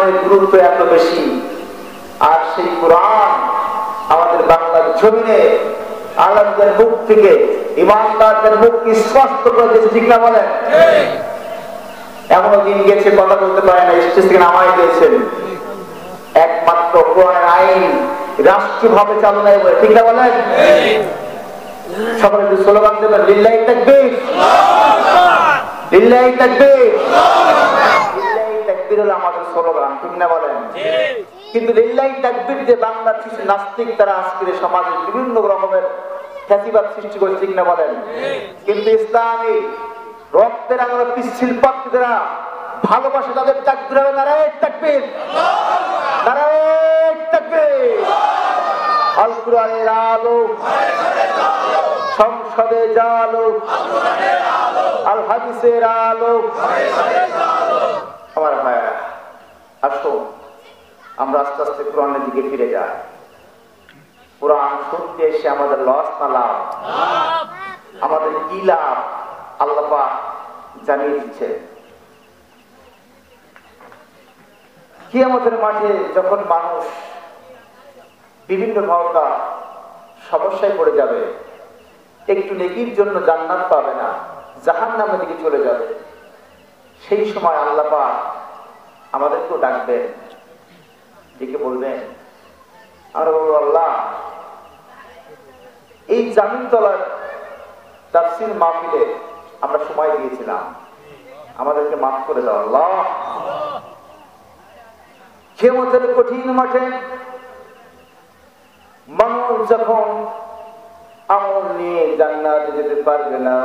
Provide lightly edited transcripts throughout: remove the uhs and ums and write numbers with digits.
কোরআনের গুরুত্ব এত বেশি, আর সেই কোরআন আমাদের বাংলার জমিনে আলেমদের মুখ থেকে ইমানদারদের মুখকে স্পষ্ট করে দিয়েছে, ঠিক না বলেন? এমনও দিন গেছে কথা বলতে পারে না, স্টেজ থেকে নামাই দিয়েছেন। একমাত্র কোরআনের আইন রাষ্ট্রীয়ভাবে চালু নাই বলে, ঠিক না বলেন? সকলে যদি স্লোগান দেবেন, লিল্লাহি তাকবীর, লিল্লাহি তাকবীর, লিল্লাহি তাকবীর হলো আমাদের স্লোগান, ঠিক না বলেন? কিন্তু লিল্লাহি তাকবীর যে বাংলার কিছু নাস্তিক তারা আজকের সমাজে বিভিন্ন রকমের ফ্যাসিবাদ সৃষ্টি করে, ঠিক না বলেন? কিন্তু ইসলামী রক্তের আঙুলে পিচ্ছিল পাত্রীরা ভালোবাসে তাদের তাকবীর হবে নারায়ে তাকবীর, নারায়ে তাকবীর। আল কোরআনের আলো সংসদে জালো, আল হাদিসের আলো। আমার ভাইয়া, আসুন আমরা আস্তে আস্তে কোরআনের দিকে ফিরে যাই। কোরআন শুনতে এসে আমাদের লস না লাভ? আমাদের কি লাভ আল্লাহ পাক জানিয়ে দিচ্ছে। কিয়ামতের মাঠে যখন মানুষ বিভিন্ন ভাবনা সমস্যায় পড়ে যাবে, একটু নেকির জন্য জান্নাত পাবে না, জাহান্নামের দিকে চলে যাবে, সেই সময় আল্লাহ পাক আমাদেরকেও ডাকবেন, ডেকে বলবেন, আর আল্লাহ এই জামিনতলার তাফসীর মাহফিলে আমরা সময় দিয়েছিলাম, আমাদেরকে মাফ করে দাও আল্লাহ। কিয়ামতের কঠিন মাঠে মানুষ যখন আমল নিয়ে জান্নাতে যেতে পারবে না,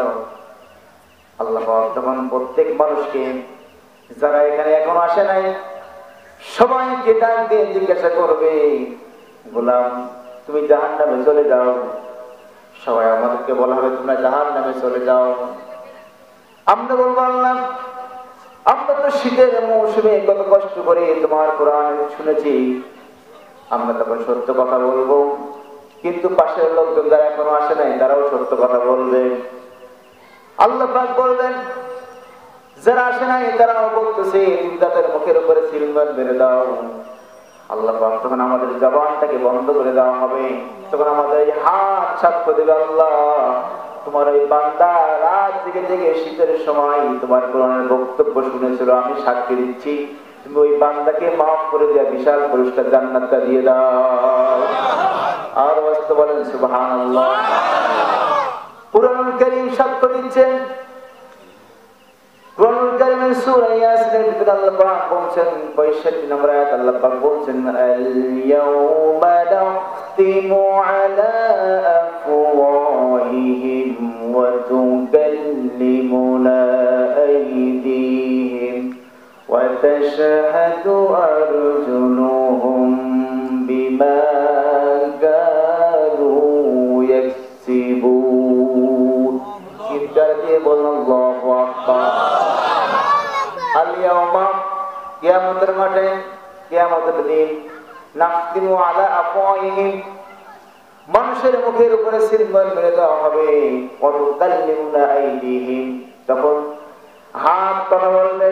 আল্লাহ পাক তখন প্রত্যেক মানুষকে, যারা এখানে এখন আসে নাই, সবাইকে ডাক দিয়ে জিজ্ঞাসা করবে, গোলাম তুমি জাহান্নামে চলে যাও। সবাই আমাদেরকে বলা হবে তোমরা জাহান্নামে চলে যাও। আমরা বলবো আল্লাহ, আমরা তো শীতের মৌসুমে কত কষ্ট করে তোমার কোরআন শুনেছি, আমরা তখন সত্য কথা বলবো, কিন্তু পাশের লোকজন যারা এখনো আসে নাই তারাও সত্য কথা বলবে। আল্লাহ পাক বলবেন, যারা আসে নাই তারাও বলতেছে তুমি তাদের মুখের উপরে সিলভার মেরে দাও। আল্লাহ পাক তখন আমাদের জবানটাকে বন্ধ করে দেওয়া হবে, তখন আমাদের এই হাত সাক্ষ্য দেবে, আল্লাহ তোমার ওই বান্দা রাত জেগে জেগে শীতের সময় তোমার কোরআনের বক্তব্য শুনেছিল, আমি সাক্ষী দিচ্ছি তুমি ওই বান্দাকে মাফ করে দেয়া বিশাল পুরস্কার জান্নাতটা দিয়ে দাও। আর ওয়াস্তে বলেন সুবহানাল্লাহ। কুরআনুল কারীম সাক্ষ্য দিচ্ছেন, কুরআনুল কারীমের সূরা ইয়াসিনের ভিতরে আল্লাহ পাক বলেন 65 নম্বর আয়াত, আল্লাহ পাক বলেন আল ইয়াউমা নাখতিমু আলা আফওয়াহিহিম ওয়া তুকাল্লিমুনা আইদিহিম ওয়া তাশহাদু আরজুলুহুম বিমা কানু ইয়াকসিবুন। চিৎকার দিয়ে বলুন আল্লাহু আকবার। আল ইয়াউমা কিয়ামতের মাঠে, কিয়ামতের দিন, নাখতিমু আলা আফওয়াহিহিম মানুষের মুখের উপরে সিলভার মেরে দেওয়া হবে, ওয়া তুকাল্লিমুনা আইদিহিম তখন হাত কথা বলবে,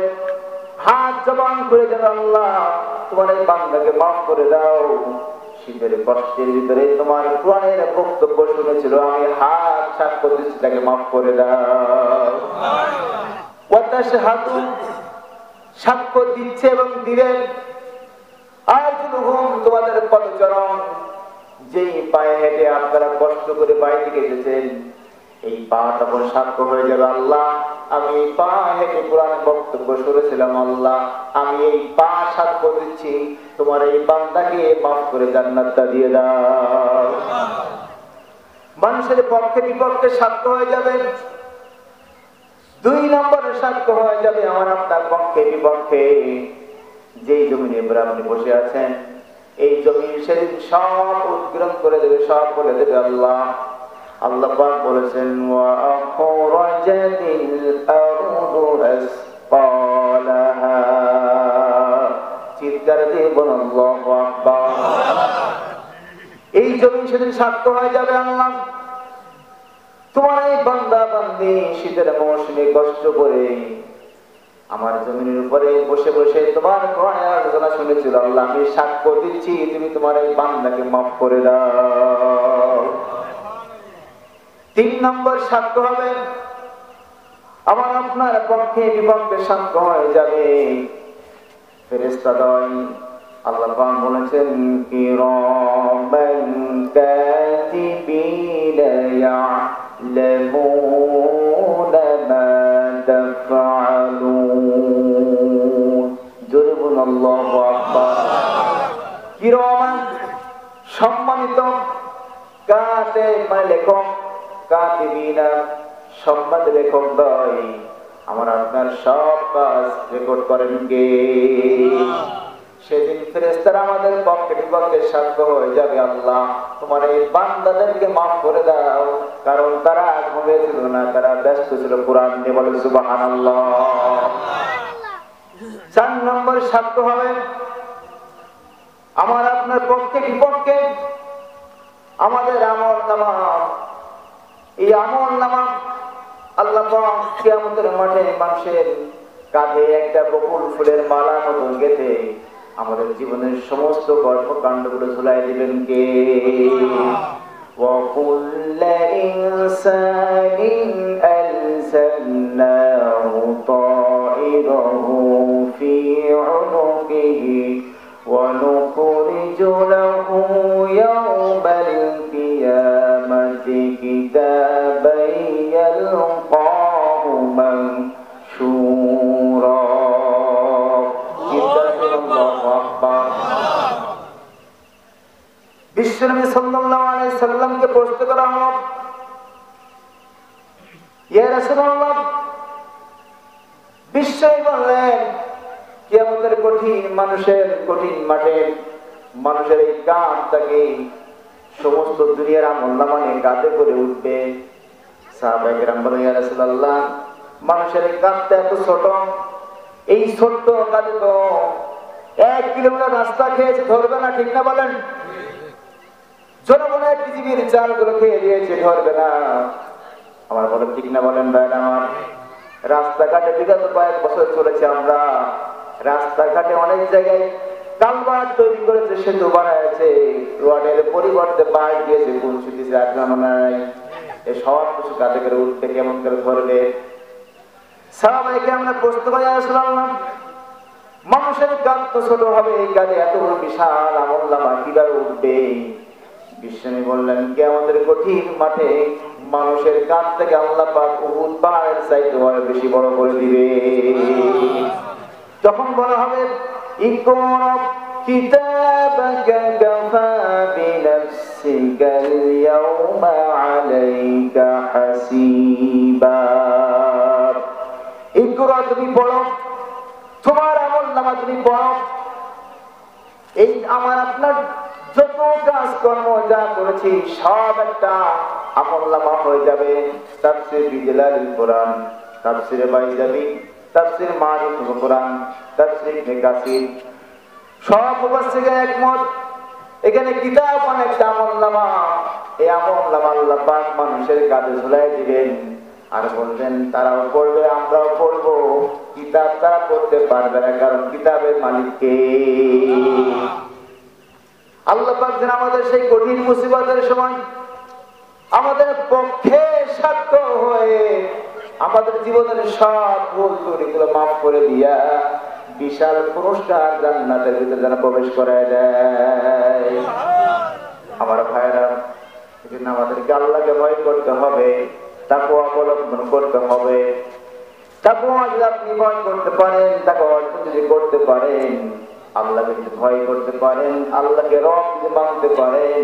হাত জবান করে যাবে, আল্লাহ তোমার এই বান্দাকে মাফ করে দাও, শীতের কষ্টের ভিতরে তোমার কোরআনের বক্তব্য শুনেছিল, আমি হাত সাক্ষ্য দিচ্ছি তাকে মাফ করে দাও। ওয়া তাশহাদু সাক্ষ্য দিচ্ছে এবং দিবেন আরজুলুহুম তোমাদের পদচরণ, যেই পায়ে হেঁটে আপনারা কষ্ট করে বাড়ি থেকে এসেছেন, এই পা তখন সাক্ষ্য হয়ে যাবে, আল্লাহ আমি এই পা হেঁটে কোরআনের বক্তব্য শুনেছিলাম, আল্লাহ আমি এই পা সাক্ষ্য দিচ্ছি তোমার এই বান্দাকে মাফ করে জান্নাতটা দিয়ে দাও। মানুষের পক্ষে বিপক্ষে সাক্ষ্য হয়ে যাবে। 2 নম্বরের সাক্ষ্য হয়ে যাবে আমার আপনার পক্ষে বিপক্ষে। যেই জমিনে আপনি বসে আছেন, এই জমিন সেদিন সব উৎগ্রহণ করে দেবে, সব বলে দেবে আল্লাহ। আল্লাহ পাক বলেছেন ওয়া আখরাজাতিল আরদু আসফালাহা, চিৎকার দিয়ে বলুন আল্লাহু আকবার। এই জমিন সেদিন সাক্ষ্য হয়ে যাবে, আল্লাহ তোমার এই বান্দা বান্দি শীতের মৌসুমে কষ্ট করে আমার জমিনের উপরে বসে বসে তোমার কোরআনের আলোচনা শুনেছিল, আল্লাহ আমি সাক্ষ্য দিচ্ছি তুমি তোমার এই বান্দাকে মাফ করে দাও। 3 নম্বর সাক্ষ্য হবে আমার আপনার পক্ষে বিপক্ষে সাক্ষ্য হয়ে যাবে ফেরেশতাগণ। আল্লাহ পাক বলেছেন কিরামান কাতিবিনা ইয়ালামুনা মা তাফআলুন। জোরে বলুন আল্লাহু আকবার। কিরামান সম্মানিত, কাতিব মানে লেখক, কাতিবিনা সম্মানিত লেখক দয়, আমার আপনার সব কাজ রেকর্ড করেন কে? সেদিন ফেরেশতারা আমাদের পক্ষে বিপক্ষে সাক্ষ্য হয়ে যাবে, আল্লাহ তোমার এই বান্দাদেরকে মাফ করে দাও, কারণ তারা ঘুমিয়েছিল না, তারা ব্যস্ত ছিল কোরআন নিয়ে। বলে সুবহানাল্লাহ। 4 নম্বর সাক্ষ্য হবে আমার আপনার পক্ষে বিপক্ষে আমাদের আমলনামা। এই আমলনামা আল্লাহ পাক কিয়ামতের মাঠে মানুষের কাঁধে একটা বকুল ফুলের মালা মতো গেঁথে আমাদের জীবনের সমস্ত কর্মকাণ্ডগুলো ঝুলাই দিবেন কে? وَكُلَّ إِنسَانٍ أَلْزَمْنَاهُ طَائِرَهُ فِي عُنُقِهِ وَنُخْرِجُ لَهُ يَوْمَ الْقِيَامَةِ كِتَابًا يَلْقَاهُ مَنشُورًا। বিশ্বনবী সাল্লাল্লাহু আলাইহি সাল্লামকে প্রশ্ন করা হলো, ইয়া রাসূলুল্লাহ, বিশ্বনবী বললেন কিয়ামতের কঠিন মানুষের কঠিন মাঠে মানুষের এই কাঁধটাকে সমস্ত দুনিয়ার আমলনামা নিয়ে কাঁধে করে উঠবে। সাহাবায়ে কেরাম বললেন, ইয়া রাসূলুল্লাহ, মানুষের এই কাঁধটা এত ছোট, এই ছোট্ট কাঁধে তো 1 কিলোমিটার রাস্তা খেয়েছে, ধরবে না, ঠিক না বলেন? জনগণের পৃথিবীর চালগুলো খেয়ে দিয়েছে, ধরবে না। আমার বলে ঠিক না বলেন ভাই? আমার রাস্তাঘাটে বিগত কয়েক বছর চলেছে, আমরা রাস্তাঘাটে অনেক জায়গায় কালভার্ট তৈরি করেছে, সেতু বানাইছে, রোডের পরিবর্তে বাঁশ দিয়েছে, কুঞ্চি দিয়েছে, আগ্রাম নাই। এই সব কিছু কাঁধে করে উঠতে কেমন করে ধরবে? সাহাবায়ে কেরামরা প্রশ্ন করে, ইয়া রাসূলুল্লাহ, মানুষের কাঁধ তো ছোট হবে, এই কাঁধে এত বড় বিশাল আমলনামা কিভাবে উঠবে? বিশ্বনবী বললেন, কিয়ামতের কঠিন মাঠে মানুষের কাঁধ থেকে আল্লাহ পাক উহুদ পাহাড়ের চাইতে বেশি বড় করে দিবে। তখন বলা হবে, ইকরা কিতাবাকা কাফা বিনাফসিকাল ইয়াওমা আলাইকা হাসিবা। ইকরা, তুমি পড়ো, তোমার আমলনামা তুমি পড়ো। এই আমার আপনার যত কাজ কর্ম যা করেছি সব একটা আমলনামা হয়ে যাবে। তাফসীর বিজলালিল কোরআন, তাফসীরে বাইজাবি, তাফসীর মারিফুল কোরআন, তাফসীর ইবনে কাসির, সব মুফাসসির একমত, এখানে কিতাব অনেকটা আমলনামা। এই আমলনামা আল্লাহ পাক মানুষের কাঁধে ঝুলাই দিবেন আর বলবেন তারাও পড়বে, আমরাও পড়বো। কিতাব তারা পড়তে পারবে না, কারণ কিতাবের মালিক কে? আল্লাহ পাক যেন আমাদের সেই কঠিন মুসিবতের সময় আমাদের পক্ষে সাক্ষ্য হয়ে আমাদের জীবনের সব ভুল ত্রুটিগুলো মাফ করে দিয়া বিশাল পুরস্কার জান্নাতের ভিতরে যেন প্রবেশ করায় দেয়। আমার ভাইরা, এজন্য আমাদেরকে আল্লাহকে ভয় করতে হবে, তাকওয়া অবলম্বন করতে হবে। তাকওয়া যদি আপনি ভয় করতে পারেন, তাকওয়া অর্জন যদি করতে পারেন, আল্লাহকে যদি ভয় করতে পারেন, আল্লাহকে রব যদি মানতে পারেন,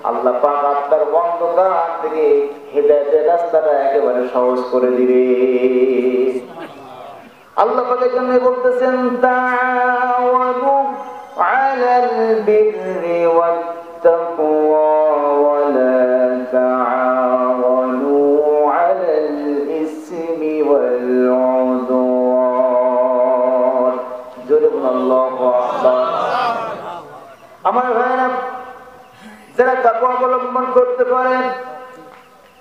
আল্লাহ পাক আপনার অন্ধকার থেকে হিদায়াতের রাস্তাটা একেবারে সহজ করে দিবে। আল্লাহ পাক এই জন্য বলতেছেন, তাআওয়ানু আলাল বিররি ওয়াত তাকওয়া ওয়া লা তাআওয়ানু আলাল ইসমি ওয়াল উদওয়ান। জোরে বলুন আল্লাহু আকবার। আমার ভাইরা, যারা তাকওয়া অবলম্বন করতে পারে,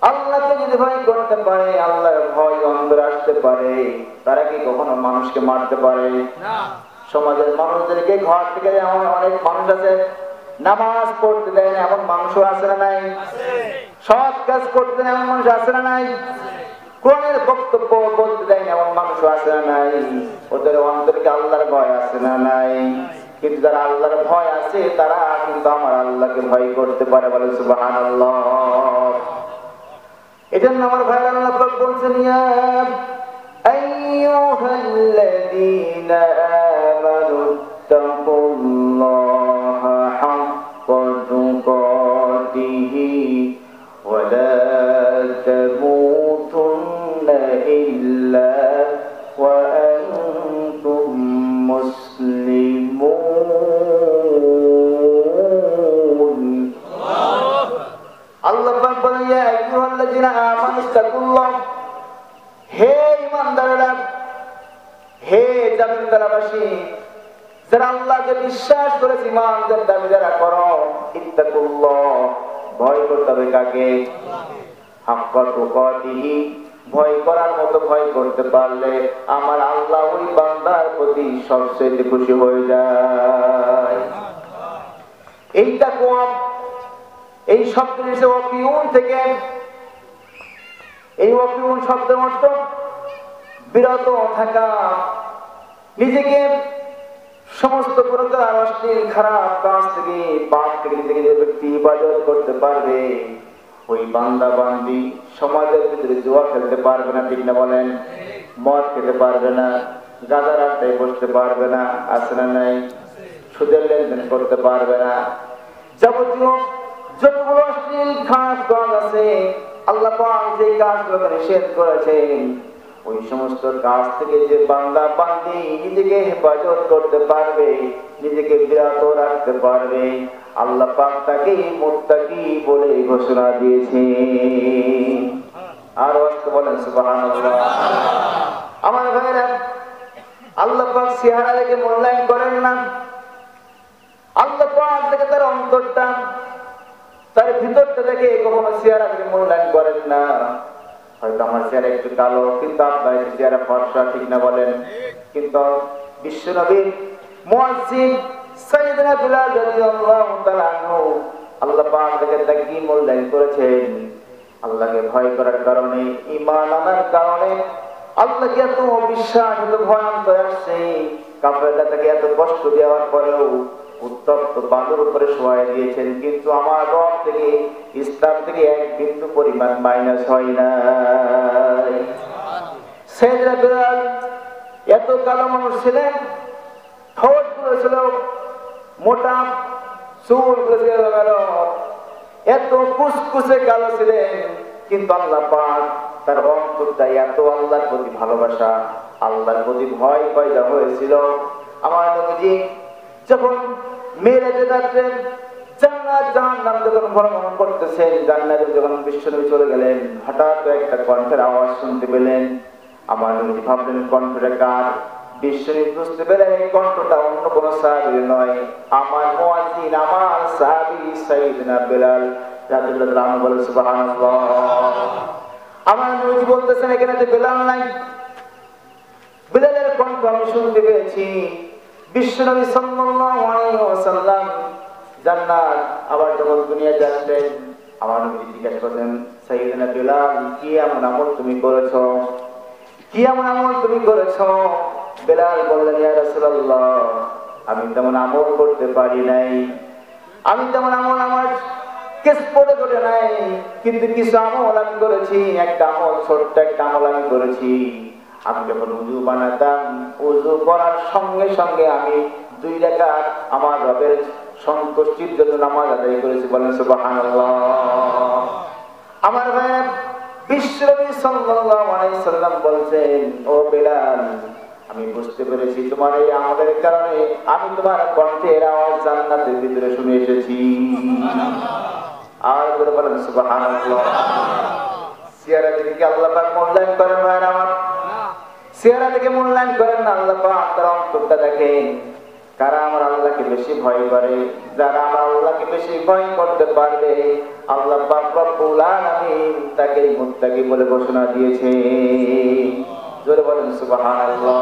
আল্লাহকে যদি ভয় করতে পারে, আল্লাহর ভয় অন্তরে আসতে পারে, তারা কি কখনো মানুষকে মারতে পারে? সমাজের মানুষদেরকে ঘর থেকে এমন অনেক মানুষ আছে নামাজ পড়তে দেয় না এমন মানুষও আছে না নাই? সৎ কাজ করতে দেয় এমন মানুষ আছে না নাই? কোরআনের বক্তব্য বলতে দেয় না এমন মানুষও আছে না নাই? ওদের অন্তরে আল্লাহর ভয় আছে না নাই? কিন্তু যারা আল্লাহর ভয় আছে তারা কিন্তু আমার আল্লাহকে ভয় করতে পারে, বলে সুবহানাল্লাহ। এজন্য আমার ভাইরা আল্লাহ পাক বলছেন, ইয়া আইয়ুহাল্লাযীনা আমানু তাকুল্লাহা হাক্কা তুকাতিহি ওয়া লা তামুতুন্না ইল্লা ওয়া আনতুম মুসলিমুন। আল্লাহ পাক বলেন, ইয়া আইয়ুহাল্লাযীনা আমানু তাকুল্লাহ, হে ঈমানদাররা, হে জামিনদারবাসী, যারা আল্লাহকে বিশ্বাস করেছে, ঈমানের দাবি যারা করো, ইত্তাকুল্লাহ, ভয় করতে হবে কাকে? হাক্কা তুকাতিহি, ভয় করার মতো ভয় করতে পারলে আমার আল্লাহ ওই বান্দার প্রতি সবচেয়ে খুশি হয়ে যায়। এই তাকওয়া, এই শব্দের এসে ওয়াকিউন থেকে, এই ওয়াকিউন শব্দের অর্থ বিরত থাকা, নিজেকে সমস্ত প্রকার অশ্লীল খারাপ কাজ থেকে, পাপ থেকে নিজেকে যে ব্যক্তি হেফাজত করতে পারবে, ওই বান্দা বান্দি সমাজের ভিতরে জুয়া খেলতে পারবে না, ঠিক না বলেন? মদ খেতে পারবে না, গাঁজার আড্ডায় বসতে পারবে না, আছে না নাই? সুদের লেনদেন করতে পারবে না, যাবতীয় যতগুলো অশ্লীল খারাপ কাজ আছে আল্লাহ পাক যে কাজগুলোকে নিষেধ করেছেন, ওই সমস্ত কাজ থেকে যে বান্দা বান্দি নিজেকে হেফাজত করতে পারবে, নিজেকে বিরত রাখতে পারবে, আল্লাহ পাক তাকে মুত্তাকি বলে ঘোষণা দিয়েছে। আর ওয়াক্ত বলেন সুবহানাল্লাহ। আমার ভাইরা, আল্লাহ পাক চেহারা দেখে মূল্যায়ন করেন না, আল্লাহ পাক দেখে তার অন্তরটা, তার ভিতরটা দেখে কখনো চেহারা দেখে মূল্যায়ন করেন না। হয়তো আমার চেহারা একটু কালো, কিন্তু আপনার চেহারা ফর্সা, ঠিক না বলেন? কিন্তু বিশ্বনবী মুয়াজ্জিন সাইয়েদনা বিলাল রাদিয়াল্লাহু তাআলা আনহু, আল্লাহ পাক তাকে কি মূল্যায়ন করেছেন? আল্লাহকে ভয় করার কারণে, ঈমান আনার কারণে, আল্লাহকে এত বিশ্বাস, এত ভয় অন্তরে আসছে, কাফেররা তাকে এত কষ্ট দেওয়ার পরেও উত্তপ্ত বালুর উপরে শোয়াই দিয়েছেন, কিন্তু আমার রব থেকে, ইসলাম থেকে এক বিন্দু পরিমাণ মাইনাস হয় না। সাইয়েদনা বিলাল এত কালো মানুষ ছিলেন, ঠোঁট গুলো ছিল মোটা, চুল গুলো ছিল এত কুচকুচে কালো ছিলেন, কিন্তু আল্লাহ পাক তার অন্তরটা এত আল্লাহর প্রতি ভালোবাসা, আল্লাহর প্রতি ভয় পয়দা হয়েছিল। আমার নবীজি যখন মেরাজের রাতে জান্নাত জাহান্নাম যখন ভ্রমণ করতেছেন, জান্নাতে যখন বিশ্বনবী চলে গেলেন, হঠাৎ একটা কণ্ঠের আওয়াজ শুনতে পেলেন। আমার নবীজি ভাবলেন কণ্ঠটা কার? বিশ্বনবী বুঝতে পেলেন এই কণ্ঠটা অন্য কোন সাহাবীর নয়, আমার মুয়াজ্জিন, আমার সাহাবী সাইয়েদনা বিলাল রাদিয়াল্লাহু আনহু। বলেন সুবহানাল্লাহ। আমার নবীজি বলতেছেন এখানে যে বিলাল নাই, বিলালের কণ্ঠ আমি শুনতে পেয়েছি। বিশ্বনবী সাল্লাল্লাহু আলাইহি ওয়াসাল্লাম জান্নাত আবার যখন দুনিয়াতে আসলেন, আমার নবী জিজ্ঞাসা করলেন, সাইয়েদনা বিলাল, কি এমন আমল তুমি করেছো? কি এমন আমল তুমি করেছো? বিলাল বললেন, ইয়া রাসূলুল্লাহ, আমি তেমন আমল করতে পারি নাই, আমি তেমন আমল আমার কেস পড়ে ধরে নাই, কিন্তু কিছু আমল আমি করেছি। একটা আমল, ছোট্ট একটা আমল আমি করেছি। আমি যখন উযু বানাতাম, উযু করার সঙ্গে সঙ্গে আমি 2 রাকাত আমার রবের সন্তুষ্টির জন্য নামাজ আদায় করেছি। বলেন সুবহানাল্লাহ। আমার ভাইরা, বিশ্বনবী সাল্লাল্লাহু আলাইহি সাল্লাম বলেন, ও বিলাল, আমি বুঝতে পেরেছি তোমার এই আমলের কারণে আমি তোমার কণ্ঠের আওয়াজ জান্নাতের ভিতরে শুনে এসেছি। আর বলেন সুবহানাল্লাহ। চেহারা দেখে কি আল্লাহ পাক মূল্যায়ন করেন? ভাইরা আমার, চেহারা দেখে মূল্যায়ন করেন না, আল্লাহ পাক তার অন্তরটা দেখেন। কারা আমার আল্লাহকে বেশি ভয় করে, যারা আমার আল্লাহকে বেশি ভয় করতে পারবে, আল্লাহ পাক রব্বুল আলামিন তাকে মুত্তাকি বলে ঘোষণা দিয়েছে। জোরে বলেন সুবহানাল্লাহ।